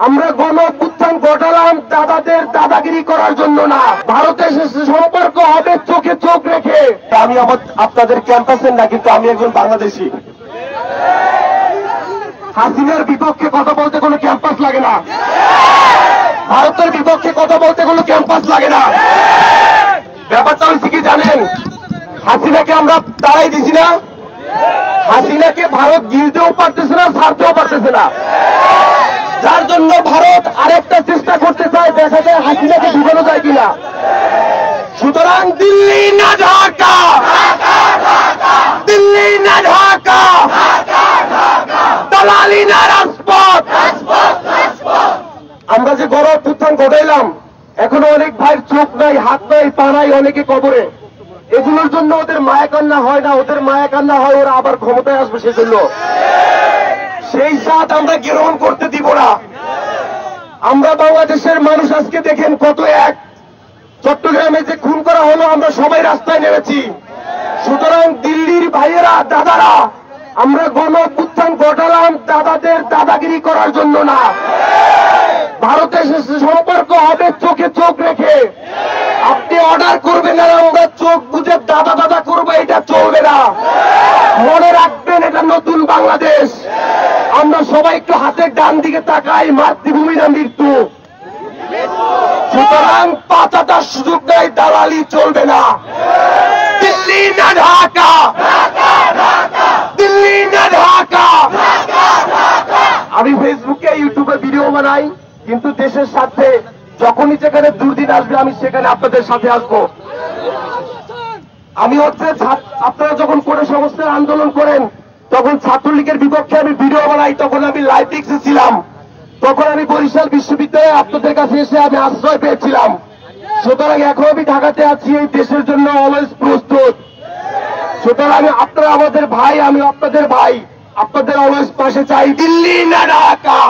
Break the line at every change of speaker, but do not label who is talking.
আমরা গণ অভ্যুত্থান ঘটালাম দাদাদের দাদাগিরি করার জন্য না। ভারতের সাথে সম্পর্ক হবে চোখে চোখ রেখে। আমি আপনাদের ক্যাম্পাসের না, কিন্তু আমি একজন বাংলাদেশী। হাসিনার বিপক্ষে কথা বলতে কোনো ক্যাম্পাস লাগে না, ভারতের বিপক্ষে কথা বলতে কোনো ক্যাম্পাস লাগে না। ব্যাপারটা হচ্ছে কি জানেন, হাসিনাকে আমরা দাঁড়াই দিছি না, হাসিনাকে ভারত গিলতেও পারতেছে না, ছাড়তেও পারতেছে না। যার জন্য ভারত আরেকটা চেষ্টা করতে চায়, দেখা যায় হাসিনাকে ঢুকানো যায় কিনা। সুতরাং দিল্লি না ঢাকা, দিল্লি না ঢাকা, দালালি না রাজপথ। আমরা যে গণ অভ্যুত্থান ঘটাইলাম, এখনো অনেক ভাইয়ের চোখ নাই, হাত নাই, পা নাই, অনেকে কবরে। এগুলোর জন্য ওদের মায়া কান্না হয় না, ওদের মায়া কান্না হয় ওরা আবার ক্ষমতায় আসবে সেজন্য। সেই সাথ আমরা গ্রহণ করতে দিব না। আমরা বাংলাদেশের মানুষ আজকে দেখেন কত এক। চট্টগ্রামে যে খুন করা হলো, আমরা সবাই রাস্তায় নেমেছি। সুতরাং দিল্লির ভাইয়েরা, দাদারা, আমরা গণ অভ্যুত্থান ঘটালাম দাদাদের দাদাগিরি করার জন্য না। ভারতের সাথে সম্পর্ক হবে চোখে চোখ রেখে। আপনি অর্ডার করবেন আর আমরা চোখ বুঝে দাদা দাদা করবো, এটা চলবে না। মনে রাখবেন, এটা নতুন বাংলাদেশ। আমরা সবাই একটু হাতের ডান দিকে তাকাই, মাতৃভূমি না মৃত্যু। সুতরাং পাতাটা সুযোগ দেয়, দালালি চলবে না। দিল্লি না ঢাকা, দিল্লি না ঢাকা। আমি ফেসবুকে ইউটিউবে ভিডিও বানাই, কিন্তু দেশের সাথে যখনই যেখানে দুর্দিন আসবে আমি সেখানে আপনাদের সাথে আসবো। আমি হচ্ছে আপনারা যখন কোন সংস্থার আন্দোলন করেন, তখন ছাত্রলীগের বিপক্ষে আমি ভিডিও বানাই, তখন আমি লাইভ ছিলাম। তখন আমি বরিশাল বিশ্ববিদ্যালয়ে আপনাদের কাছে এসে আমি আশ্রয় পেয়েছিলাম। সুতরাং এখন আমি ঢাকাতে আছি, এই দেশের জন্য অলওয়েজ প্রস্তুত। সুতরাং আপনারা আমাদের ভাই, আমি আপনাদের ভাই, আপনাদের অলওয়েজ পাশে চাই। দিল্লি না ঢাকা।